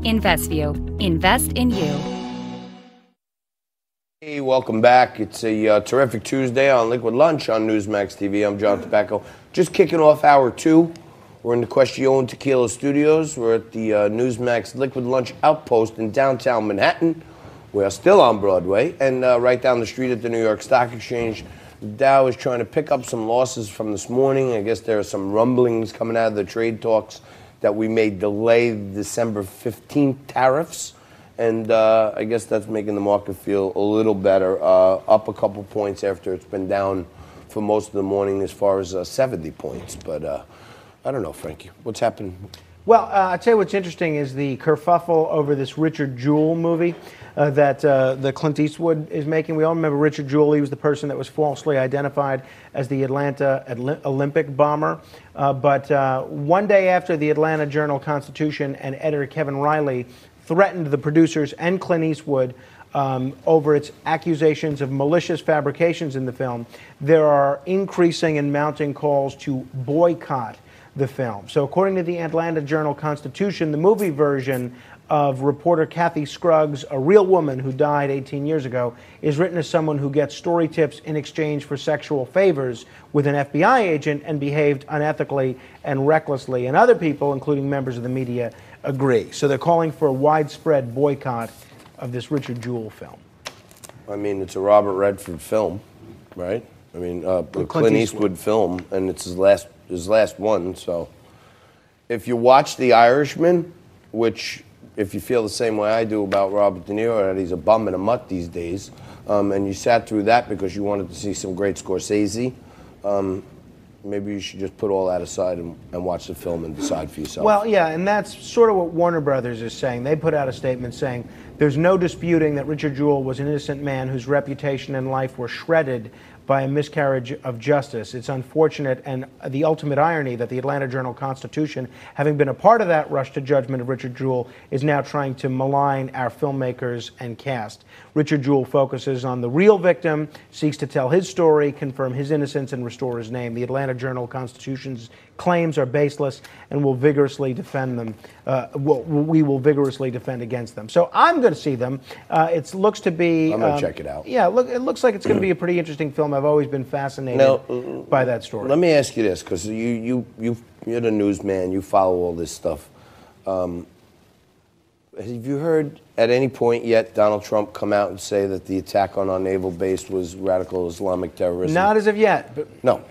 InvestView. Invest in you. Hey, welcome back. It's a terrific Tuesday on Liquid Lunch on Newsmax TV. I'm John Tobacco. Just kicking off hour 2. We're in the Question Tequila Studios. We're at the Newsmax Liquid Lunch Outpost in downtown Manhattan. We are still on Broadway and right down the street at the New York Stock Exchange. The Dow is trying to pick up some losses from this morning. I guess there are some rumblings coming out of the trade talks that we may delay the December 15th tariffs. And I guess that's making the market feel a little better, up a couple points after it's been down for most of the morning as far as 70 points. But I don't know, Frankie. What's happening? Well, I'll tell you what's interesting is the kerfuffle over this Richard Jewell movie that the Clint Eastwood is making. We all remember Richard Jewell. He was the person that was falsely identified as the Atlanta Olympic bomber. But one day after the Atlanta Journal-Constitution and editor Kevin Riley threatened the producers and Clint Eastwood over its accusations of malicious fabrications in the film, there are increasing and mounting calls to boycott the film. So according to the Atlanta Journal-Constitution, the movie version of reporter Kathy Scruggs, a real woman who died 18 years ago, is written as someone who gets story tips in exchange for sexual favors with an FBI agent and behaved unethically and recklessly. And other people, including members of the media, agree. So they're calling for a widespread boycott of this Richard Jewell film. I mean, it's a Robert Redford film, right? I mean, Clint Eastwood film, and it's his last one. So if you watch The Irishman, which if you feel the same way I do about Robert De Niro, that he's a bum and a mutt these days, and you sat through that because you wanted to see some great Scorsese, maybe you should just put all that aside and watch the film and decide for yourself. Well, yeah, and that's sort of what Warner Brothers is saying. They put out a statement saying there's no disputing that Richard Jewell was an innocent man whose reputation and life were shredded by a miscarriage of justice. It's unfortunate and the ultimate irony that the Atlanta Journal-Constitution, having been a part of that rush to judgment of Richard Jewell, is now trying to malign our filmmakers and cast. Richard Jewell focuses on the real victim, seeks to tell his story, confirm his innocence, and restore his name. The Atlanta Journal-Constitution's claims are baseless and will vigorously defend them. We will vigorously defend against them. So I'm going to see them. It looks to be... I'm going to check it out. Yeah, look, it looks like it's going to be a pretty interesting film. I've always been fascinated by that story. Let me ask you this, because you're the newsman, you follow all this stuff. Have you heard at any point yet Donald Trump come out and say that the attack on our naval base was radical Islamic terrorism? Not as of yet. But no.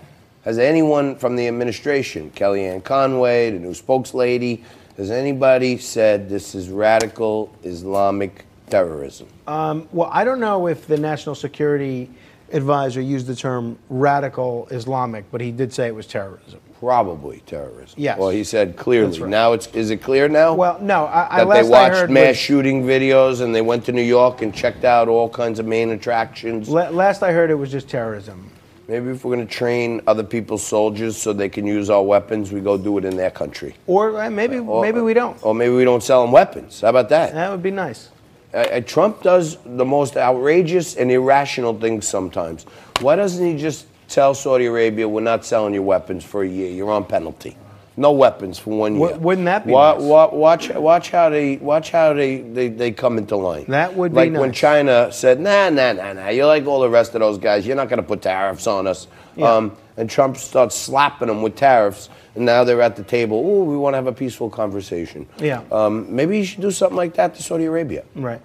Has anyone from the administration, Kellyanne Conway, the new spokeslady, has anybody said this is radical Islamic terrorism? Well, I don't know if the National Security Advisor used the term radical Islamic, but he did say it was terrorism. Probably terrorism. Yes. Well, he said clearly. That's right. Now is it clear now? Well, no. That they watched mass shooting videos and they went to New York and checked out all kinds of main attractions. Last I heard, it was just terrorism. Maybe if we're going to train other people's soldiers so they can use our weapons, we go do it in their country. Or maybe we don't. Or maybe we don't sell them weapons. How about that? That would be nice. Trump does the most outrageous and irrational things sometimes. Why doesn't he just tell Saudi Arabia, we're not selling you weapons for a year. You're on penalty. No weapons for 1 year. Wouldn't that be nice? Watch how they come into line. That would be like nice. When China said, nah, you're like all the rest of those guys. You're not going to put tariffs on us. Yeah. And Trump starts slapping them with tariffs, and now they're at the table. Ooh, we want to have a peaceful conversation. Yeah. Maybe you should do something like that to Saudi Arabia. Right.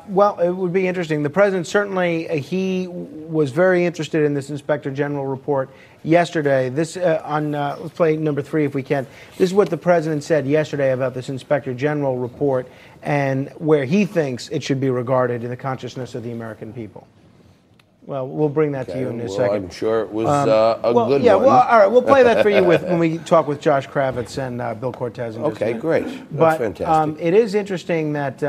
Well, it would be interesting. The president certainly, he was very interested in this Inspector General report yesterday. This let's play number 3 if we can. This is what the president said yesterday about this Inspector General report and where he thinks it should be regarded in the consciousness of the American people. Well, we'll bring that to you in a second. I'm sure it was a good one. Well, all right, we'll play that for you when we talk with Josh Kravitz and Bill Cortez. Okay, great. But That's fantastic. it is interesting that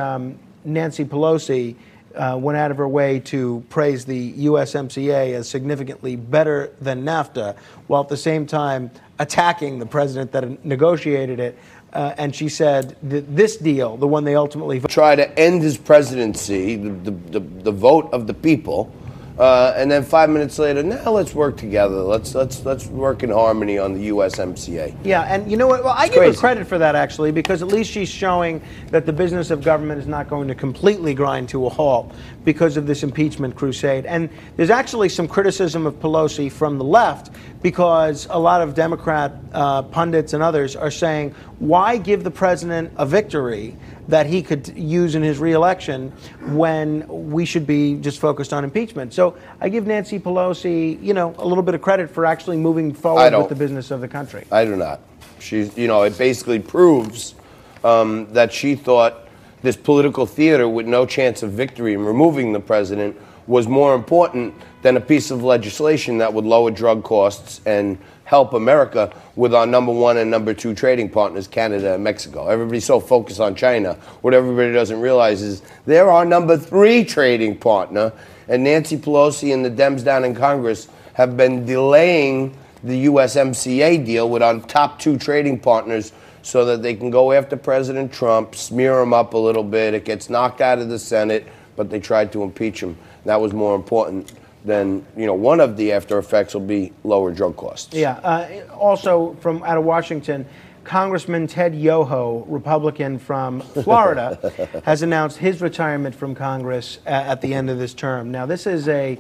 Nancy Pelosi went out of her way to praise the USMCA as significantly better than NAFTA, while at the same time attacking the president that negotiated it. And she said that this deal, the one they ultimately try to end his presidency, the vote of the people, And then 5 minutes later, now let's work together. Let's work in harmony on the USMCA. Yeah, and you know what? Well, I give her credit for that, actually, because at least she's showing that the business of government is not going to completely grind to a halt because of this impeachment crusade. And there's actually some criticism of Pelosi from the left, because a lot of Democrat pundits and others are saying, why give the president a victory that he could use in his reelection when we should be just focused on impeachment? So I give Nancy Pelosi, you know, a little bit of credit for actually moving forward with the business of the country. I do not. She's, you know, it basically proves that she thought this political theater with no chance of victory in removing the president was more important than a piece of legislation that would lower drug costs and help America with our #1 and #2 trading partners, Canada and Mexico. Everybody's so focused on China. What everybody doesn't realize is they're our #3 trading partner, and Nancy Pelosi and the Dems down in Congress have been delaying the USMCA deal with our top 2 trading partners so that they can go after President Trump, smear him up a little bit. It gets knocked out of the Senate, but they tried to impeach him. That was more important than, you know, one of the after effects will be lower drug costs. Yeah. Also, from out of Washington, Congressman Ted Yoho, Republican from Florida, has announced his retirement from Congress at the end of this term. Now, this is a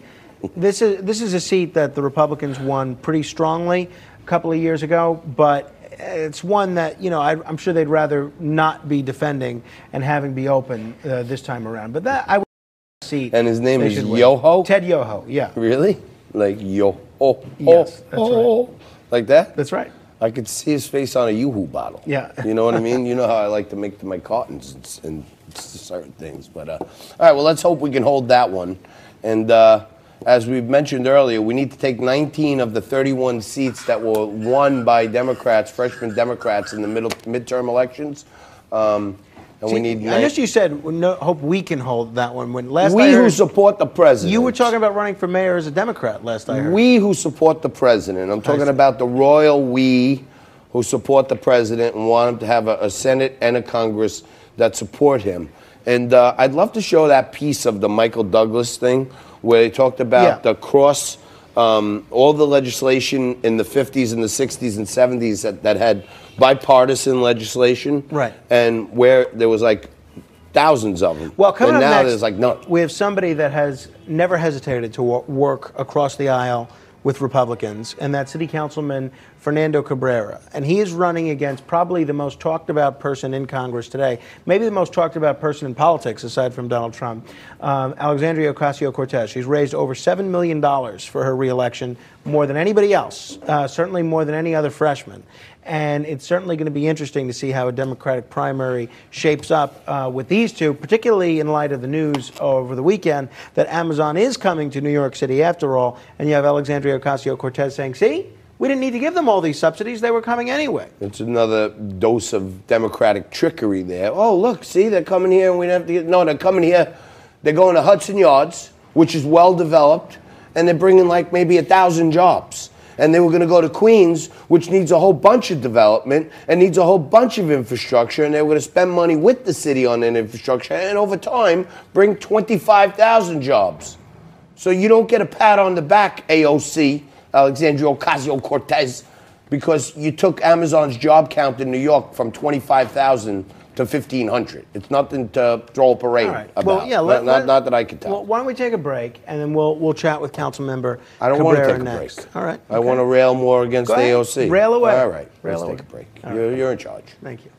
seat that the Republicans won pretty strongly a couple of years ago, but it's one that, you know, I'm sure they'd rather not be defending and having be open this time around. But that I would seat. And his name is Yoho? Ted Yoho, yeah. Really? Like Yoho? Yes, that's right. Like that? That's right. I could see his face on a Yoo-hoo bottle. Yeah. You know what I mean? You know how I like to make my cartons and certain things. But all right, well, let's hope we can hold that one. And as we've mentioned earlier, we need to take 19 of the 31 seats that were won by Democrats, freshman Democrats, in the midterm elections. And we need. I guess you said, no, hope we can hold that one. When last we I heard, who support the president. You were talking about running for mayor as a Democrat last I heard. We who support the president. I'm talking about the royal we who support the president and want him to have a Senate and a Congress that support him. And I'd love to show that piece of the Michael Douglas thing where they talked about the cross, all the legislation in the 50s and the 60s and 70s that had bipartisan legislation. Right. And where there was like thousands of them. Well, coming and up now next, there's like none. We have somebody that has never hesitated to work across the aisle with Republicans, and that's City Councilman Fernando Cabrera. And he is running against probably the most talked about person in Congress today, maybe the most talked about person in politics aside from Donald Trump, Alexandria Ocasio-Cortez. She's raised over $7 million for her reelection, more than anybody else, certainly more than any other freshman. And it's certainly going to be interesting to see how a Democratic primary shapes up with these two, particularly in light of the news over the weekend that Amazon is coming to New York City after all. And you have Alexandria Ocasio-Cortez saying, see, we didn't need to give them all these subsidies. They were coming anyway. It's another dose of Democratic trickery there. Oh, look, see, they're coming here and we don't have to get... No, they're coming here. They're going to Hudson Yards, which is well developed, and they're bringing like maybe 1,000 jobs. And they were going to go to Queens, which needs a whole bunch of development and needs a whole bunch of infrastructure, and they were going to spend money with the city on that infrastructure and over time bring 25,000 jobs. So you don't get a pat on the back, AOC, Alexandria Ocasio-Cortez, because you took Amazon's job count in New York from 25,000 to 1,500. It's nothing to throw a parade about. Well, yeah, not that I can tell. Well, why don't we take a break, and then we'll chat with Councilmember I don't want to Cabrera take a next. break. All right. I want to rail more against Go ahead. AOC. Rail away. All right. Rail Let's away. take a break. All You're in charge. Thank you.